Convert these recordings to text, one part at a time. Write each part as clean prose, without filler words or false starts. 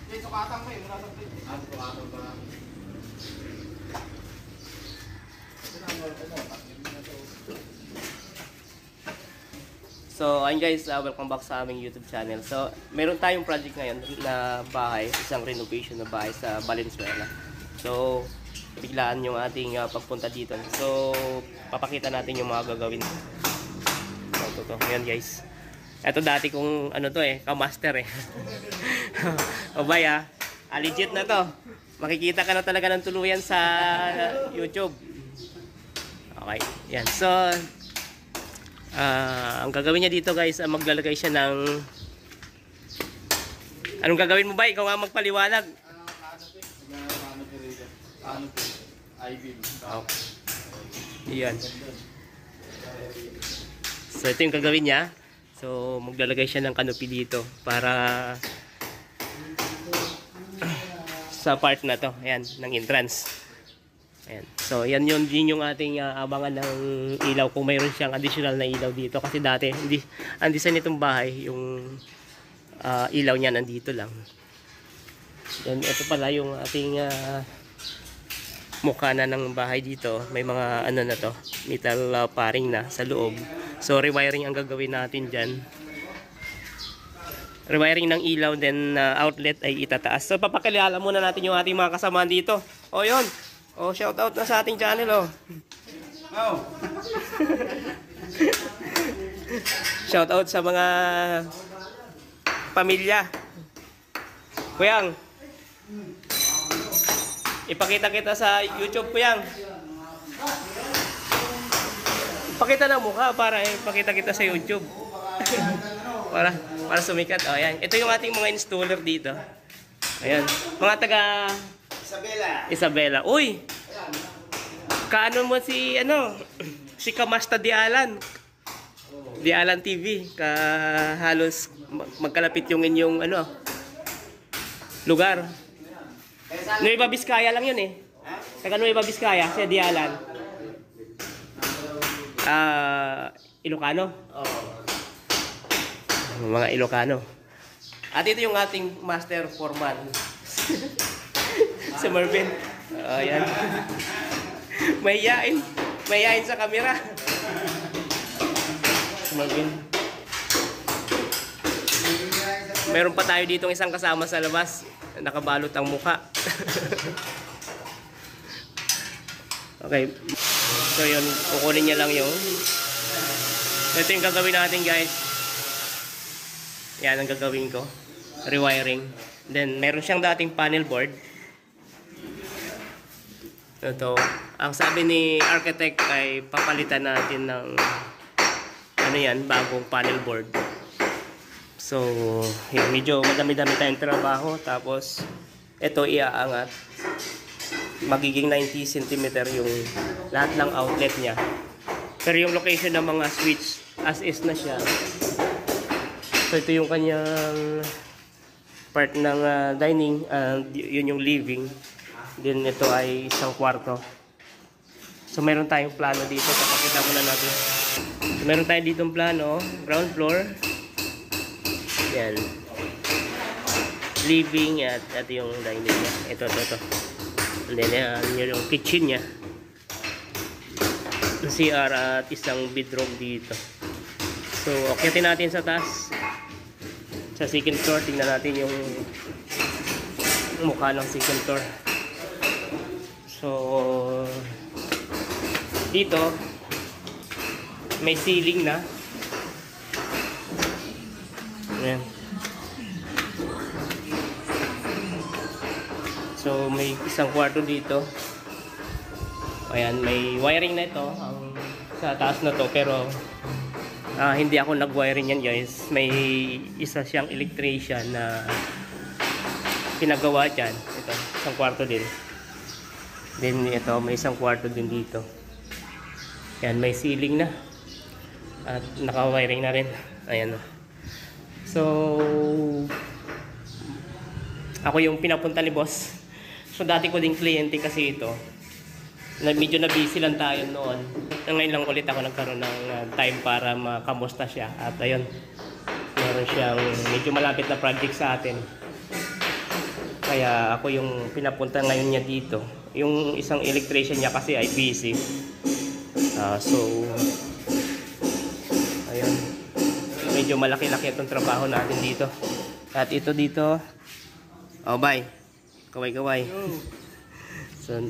Yung sukatang mo eh, mula sa plate. Sukatang pa. So, ayun guys, welcome back sa aming YouTube channel. So, meron tayong project ngayon na bahay, isang renovation na bahay sa Valenzuela. So, biglaan yung ating pagpunta dito. So, papakita natin yung mga gagawin. So, ito. Ayan guys. Ito dati kong ano to eh, ka-master eh. O baya, legit na to. Makikita ka na talaga ng tuluyan sa YouTube. Okay, yan. So, ang gagawin niya dito guys, maglalagay siya ng... Anong gagawin mo ba? Ikaw nga magpaliwanag. Okay. Yan. So, ito yung gagawin niya. So, maglalagay siya ng canopy dito para sa part na to. Ayan, ng entrance. Ayan. So, yan yun din yung ating abangan ng ilaw kung mayroon siyang additional na ilaw dito. Kasi dati, ang design nitong bahay, yung ilaw niya nandito lang. Then, ito pala yung ating mukha na ng bahay dito. May mga ano na to, metal paring na sa loob. So, rewiring ang gagawin natin dyan. Rewiring ng ilaw, then outlet ay itataas. So, papakilala muna natin yung ating mga kasamahan dito. O, yun. Oh, shout out na sa ating channel oh. Oh. Shout out sa mga pamilya. Kuyang. Ipakita kita sa YouTube Kuyang. Pakita na mukha para ipakita kita sa YouTube. para sumikat. Oh, ayan. Ito yung ating mga installer dito. Ayan. Mga taga Isabela. Uy! Kaano mo si si Kamasta Di Alan. Di Alan TV. Halos magkalapit yung inyong lugar. Nueva Vizcaya lang yun eh. Taga Nueva Vizcaya, si Di Alan. Ilocano? Mga Ilocano. At ito yung ating master foreman. Si Marvin. Ayan. Mahiyain sa camera. Si Marvin. Meron pa tayo ditong isang kasama sa labas. Nakabalot ang mukha. Okay. So yun, kukunin niya lang yung ito yung gagawin natin guys. Yan ang gagawin ko. Rewiring. Then meron siyang dating panel board. Ito, ang sabi ni architect ay papalitan natin ng bagong panel board. So, yun, medyo madami-dami tayong trabaho. Tapos, ito iaangat. Magiging 90 cm yung lahat ng outlet niya. Pero yung location ng mga switch, as is na siya. So, ito yung kanyang part ng dining. Yun yung living. Then ito ay isang kwarto. So meron tayong plano dito. Papakita muna natin. So meron tayong ditong plano. Ground floor. Yan. Living at ito yung dining niya. Ito. And then yan yung kitchen niya. CR at isang bedroom dito. So akyatin natin sa taas. Sa second floor. Tingnan natin yung mukha ng second floor. So, dito, may ceiling na. Ayan. So, may isang kwarto dito. Ayan, may wiring na ito sa taas na to. Pero, hindi ako nag-wiring yan guys. May isa siyang electrician na pinagawa dyan. Ito, isang kwarto din. Then ito, may isang kwarto din dito. Yan, may ceiling na. At naka-wiring na rin. Ayan. So, ako yung pinapunta ni boss. So, dati ko din kliyente kasi ito. Medyo na busy lang tayo noon. Ngayon lang ulit ako nagkaroon ng time para makamusta siya. At ayun, meron siyang medyo malapit na project sa atin. Kaya ako yung pinapunta ngayon niya dito. Yung isang electrician niya kasi ay busy. So, ayun. Medyo malaki-laki itong trabaho natin dito. At ito dito. Oh, bye. Kaway-kaway. So,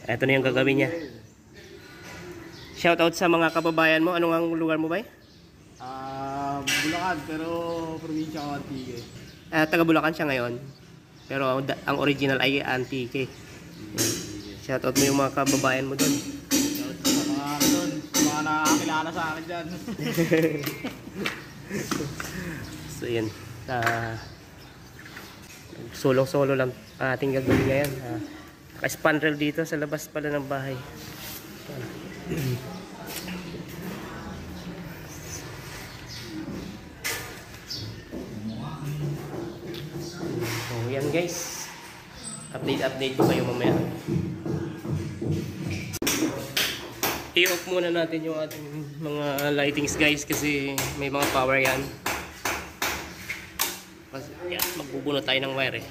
ito na yung gagawin niya. Shoutout sa mga kababayan mo. Anong ang lugar mo, bay? Bulacan, pero probinsya ko Antique. Taga Bulacan siya ngayon. Pero ang original ay Antique. Shoutout mo yung mga kababayan mo doon. Shoutout sa mga doon, mga nakakilala sa akin dyan. So yun. Solong-solo lang ating gagawin ngayon. Naka-spandrel dito sa labas pala ng bahay. So yan guys. Update ko kayo mamaya. I-off muna natin yung ating mga lightings guys kasi may mga power yan. Yan, magbubunot tayo ng wire eh.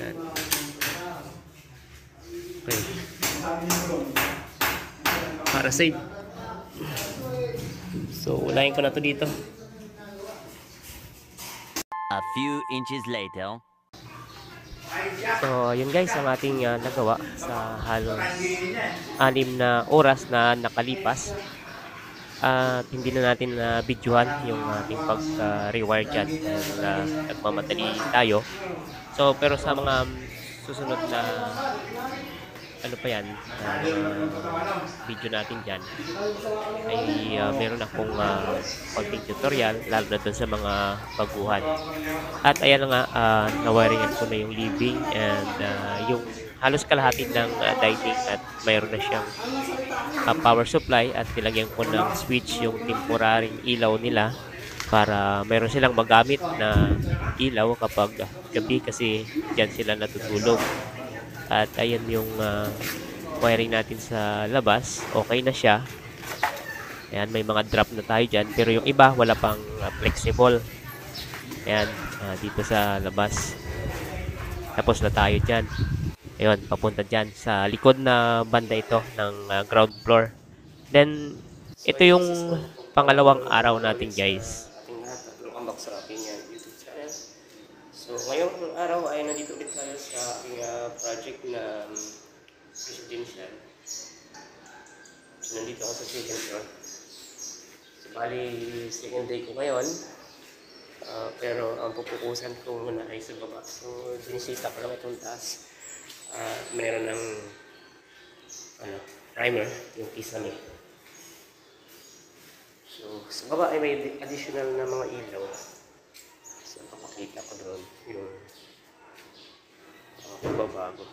Yan. Okay. Para safe. So, ulayin ko na to dito. A few inches later. So, yun guys ang ating nagawa sa halos 6 na oras na nakalipas. At hindi na natin videohan yung ating pag-rewire dyan dahil nagmamadali tayo. So, pero sa mga susunod na ano pa yan, video natin dyan ay meron akong konting tutorial lalo na dun sa mga baguhan. At ayan nga, nawiringan ko na yung living and yung halos kalahati ng dining at mayroon na siyang power supply at nilagyan ko ng switch yung temporary ilaw nila para mayroon silang magamit na ilaw kapag gabi kasi dyan sila natutulog. At ayan yung wiring natin sa labas. Okay na siya. Ayan, may mga drop na tayo dyan. Pero yung iba, wala pang flexible. Ayan, dito sa labas. Tapos na tayo dyan. Ayun, papunta dyan. Sa likod na banda ito ng ground floor. Then, ito yung pangalawang araw natin guys. Ating lahat, tatlong ambak sa aking YouTube channel. So, ngayong araw ay nandito ulit tayo sa aking project na residential. So, nandito ako sa second floor. So, bali, second day ko ngayon. Pero ang pupukusan ko muna ay sa baba. So, sinisita ko lang itong taas. Meron ng primer, yung kisame. So, sa baba ay may additional na mga ilaw. So, papakita ko doon yung babago.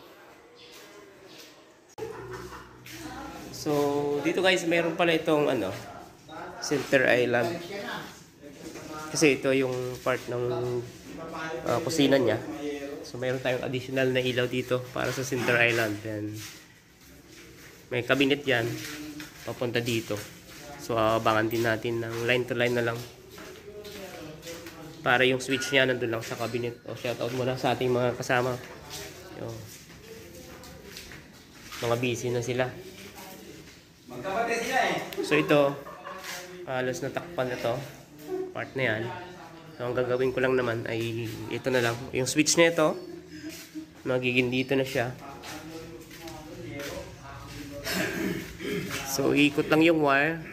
So, dito guys, meron pala itong center island. Kasi ito yung part ng kusina niya. So, meron tayong additional na ilaw dito para sa center island. Then, may cabinet yan, papunta dito. So, abangan din natin ng line to line na lang. Para yung switch niya nandun lang sa cabinet. O, shoutout muna sa ating mga kasama. Yung mga busy na sila. Magkapatid sila eh. So, ito, halos natakpan na to. Part na yan. So, ang gagawin ko lang naman ay ito na lang. Yung switch na ito, magiging dito na siya. So, ikot lang yung wire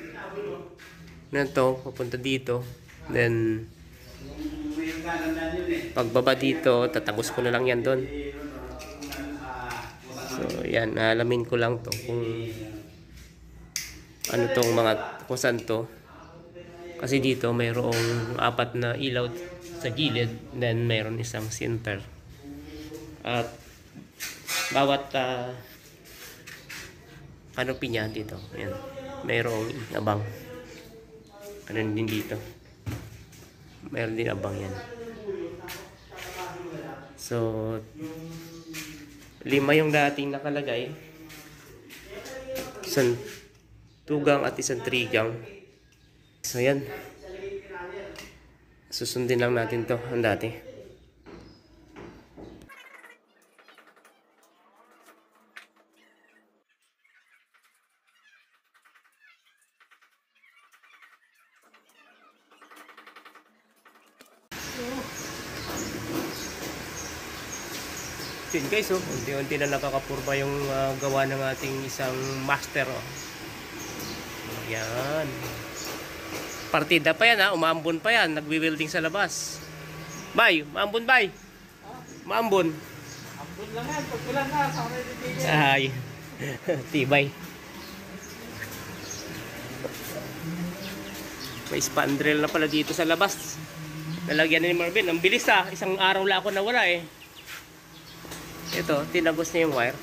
na ito, papunta dito. Then, pagbaba dito, tatagos ko na lang yan doon. So, yan, alamin ko lang to kung ano tong mga, kung saan to. Kasi dito mayroong 4 na ilaw sa gilid, then mayroon isang center. At bawat canopy niya dito, ayan, mayroong abang. Ano din dito. Mayroon din abang yan. So, 5 yung dating nakalagay. Isang 2-gang at isang 3-gang. So yan. Susundin lang natin to ang dati. Yun guys, oh, unti-unti na nakakapurba yung gawa ng ating isang master. Oh. Ayan. Partida pa yan ha, umaambon pa yan, nagwi-welding sa labas. Bay, umaambon bay. Umaambon. Ambon lang yan, pagkulan na, sa akin yung Ay, tibay. May spandrel na pala dito sa labas. Nalagyan ni Marvin. Ang bilis ah. Isang araw lang ako nawala eh. Ito, tinagos na yung wire.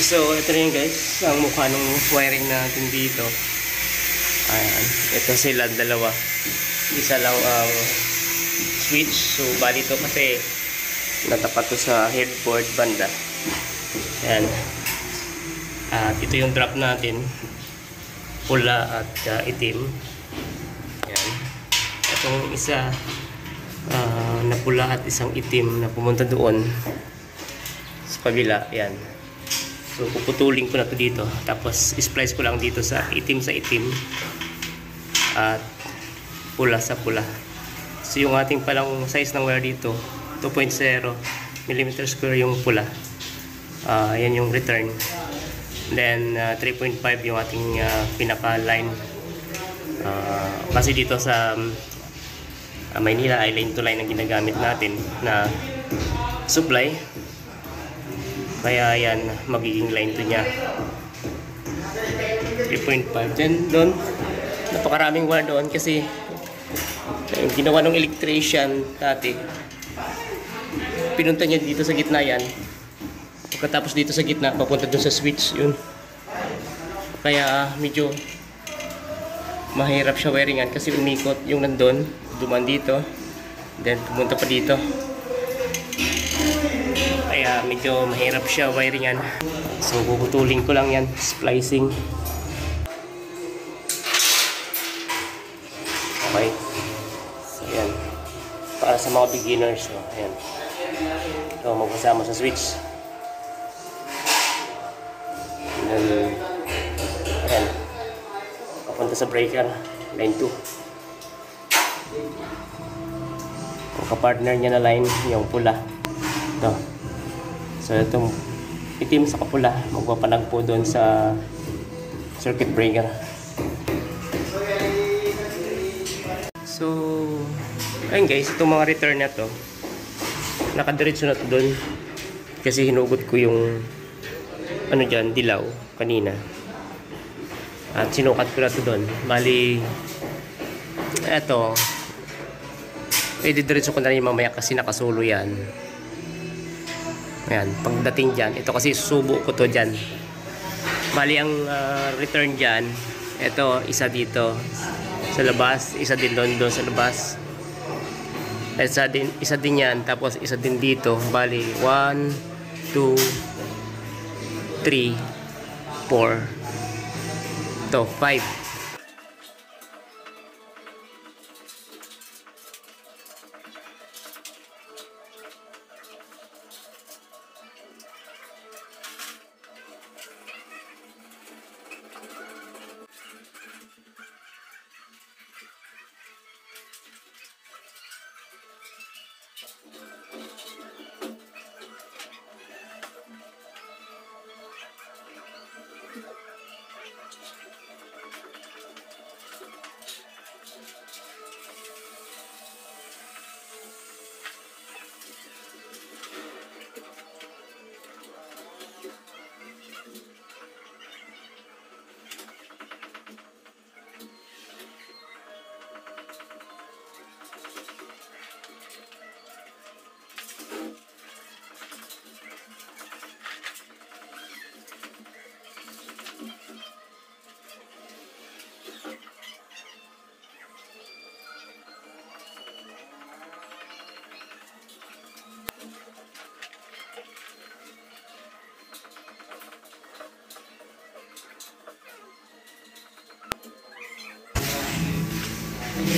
So, ito na yun guys, ang mukha ng wiring natin dito. Ayan, ito sila dalawa. Isa lang ang switch. So, bali ito kasi natapat to sa headboard banda. Ayan. At ito yung drop natin. Pula at itim. Ayan. Itong isa na pula at isang itim na pumunta doon sa kabila. Ayan. So, puputulin ko na to dito. Tapos, splice ko lang dito sa itim at pula sa pula. So, yung ating palang size ng wire dito, 2.0 mm square yung pula. Yan yung return. Then, 3.5 yung ating pinaka-line. Kasi dito sa Maynila ay line to line ang ginagamit natin na supply. Kaya yan, magiging line to niya. 3.5. Then doon, napakaraming wire doon kasi yung ginawa ng electrician dati. Pinunta niya dito sa gitna yan. Pagkatapos dito sa gitna, papunta doon sa switch yun. Kaya medyo mahirap siya wiringan kasi umikot yung nandun, duman dito, then pumunta pa dito. Kaya medyo mahirap siya wiringan. So puputulin ko lang yan, splicing. Okay. So yan. Para sa mga beginners, no? Ayan. So magkasama sa switch. And then, ayan. Papunta sa breaker, line 2. Ang kapartner niya na line, yung pula. Ito. So itong itim sa kapula, magpapanag po doon sa circuit breaker. So, ayun guys, itong mga return na to, nakadiretso na to doon. Kasi hinugot ko yung ano dyan, dilaw kanina. At sinukat ko na to doon. Bali, eto, diretso ko na rin mamaya kasi nakasulo yan. Ayan, pagdating dyan, ito kasi susubo ko to dyan. Bali ang return dyan, ito, isa dito sa labas, isa din doon sa labas. Isa din yan, tapos isa din dito. Bali, 1, 2, 3, 4, ito, 5.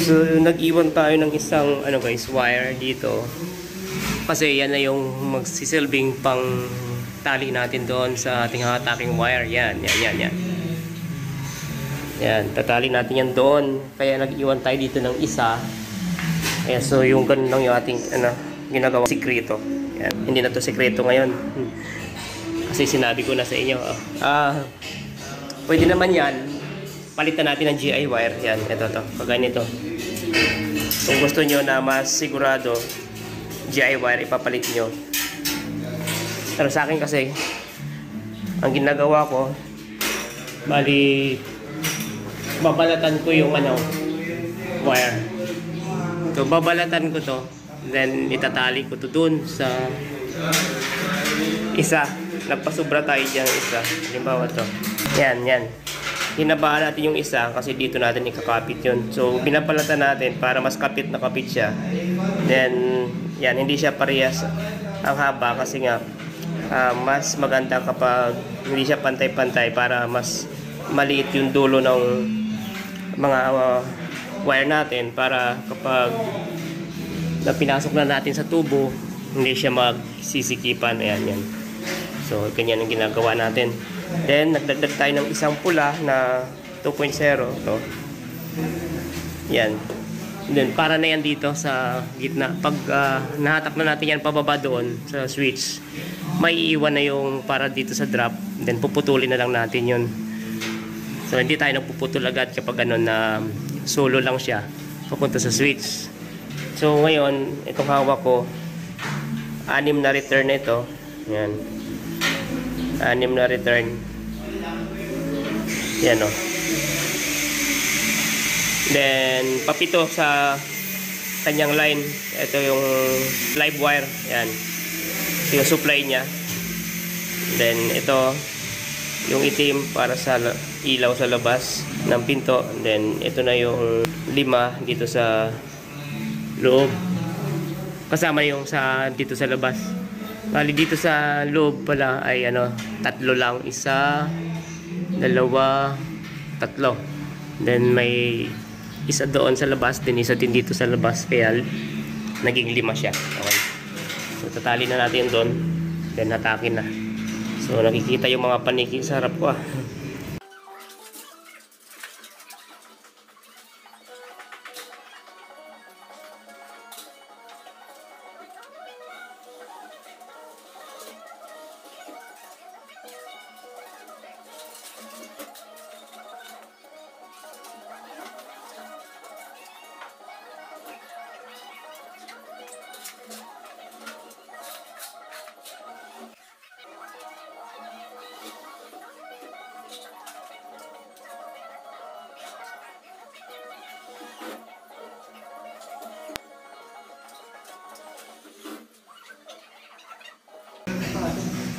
So, nag-iwan tayo ng isang wire dito. Kasi yan na yung magsisilbing pang tali natin doon sa ating hataking wire. Yan. Yan, tatali natin yan doon. Kaya nag-iwan tayo dito ng isa. Kaya so yung ganun lang yung ating ginagawa sikreto. Yan. Hindi na to sikreto ngayon. Kasi sinabi ko na sa inyo. Pwede naman yan. Palitan natin ng GI wire. Yan, ito. Kaganito. Kung gusto nyo na mas sigurado, GI wire ipapalit nyo. Pero sa akin kasi, ang ginagawa ko, bali, babalatan ko yung wire. So, babalatan ko to. Then, itatali ko to dun sa isa. nagpasubra tayo dyan isa. Halimbawa to. Yan. Hinabaan natin yung isa kasi dito natin ikakapit yun. So, binapalatan natin para mas kapit na kapit siya. Then, yan, hindi siya parehas ang haba kasi nga mas maganda kapag hindi siya pantay-pantay para mas maliit yung dulo ng mga wire natin para kapag pinasok na natin sa tubo, hindi siya magsisikipan. Ayan, yan. So, ganyan ang ginagawa natin. Then, nagdagdag tayo ng isang pula na 2.0. To. Yan. Then, para na yan dito sa gitna. Pag nahatak na natin yan pababa doon sa switch, may iiwan na yung para dito sa drop. Then, puputulin na lang natin yun. So, hindi tayo nagpuputol agad kapag ano na solo lang siya papunta sa switch. So, ngayon, itong hawak ko, 6 na return ito. Yan. 6 na return. Yan o. Then, papito sa kanyang line. Ito yung live wire. Yan. Ito yung supply niya. Then, ito yung itim para sa ilaw sa labas ng pinto. Then, ito na yung 5 dito sa loob. Kasama yung sa dito sa labas. Bali dito sa loob pala ay 3 lang. 1, 2, 3. Then may isa doon sa labas, din isa din dito sa labas. Kaya naging 5 siya. Okay. So tatali na natin doon. Then hatakin na. So nakikita yung mga paniki sa harap ko.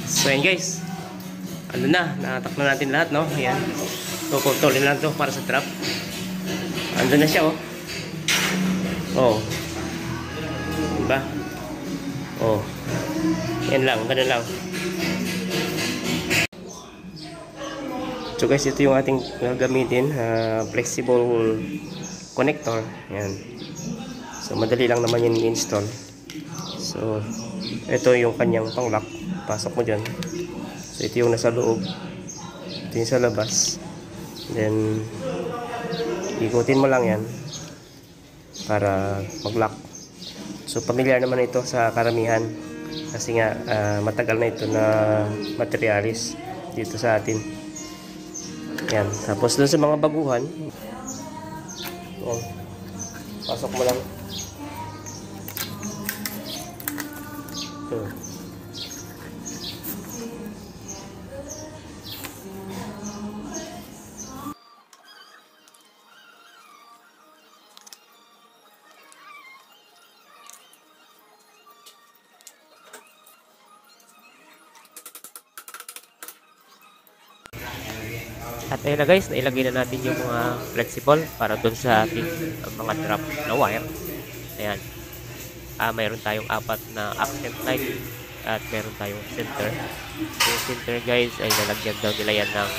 So yan guys, nahatak na natin lahat, no? Ayan, kukuntulin lang to para sa trap. Andun na siya, oh. Diba? Oh, yan lang, ganun lang. So guys, ito yung ating gagamitin, flexible connector. Yan. So madali lang naman yung install. So ito yung kanyang pang-lock. Pasok mo dyan. So ito yung nasa loob. Ito yung sa labas. Then ikutin mo lang yan para mag-lock. So familiar naman ito sa karamihan kasi nga matagal na ito na materialis dito sa atin. Yan. Tapos dun sa mga baguhan, pasok mo lang. At ayun na guys, nailagay na natin yung mga flexible para dun sa ating mga drop na wire. Ayan. Mayroon tayong 4 na accent light at meron tayong center. Yung center guys ay lalagyan daw nila yan ng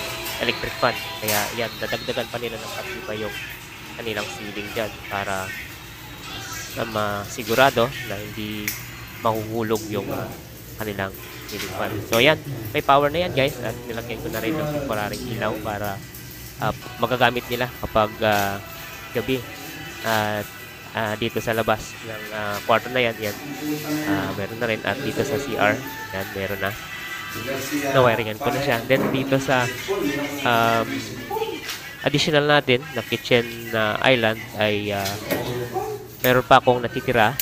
electric fan. Kaya yan, dadagdagan pa nila ng patiba yung kanilang ceiling dyan para masigurado na hindi mahuhulog yung kanilang ceiling fan. So yan, may power na yan guys at nilagyan ko na rin ng temporary ilaw para magagamit nila kapag gabi at dito sa labas ng kwarto na yan, meron na rin at dito sa CR yan, meron na wiringan ko na siya. Then dito sa additional natin na kitchen island ay meron pa akong natitira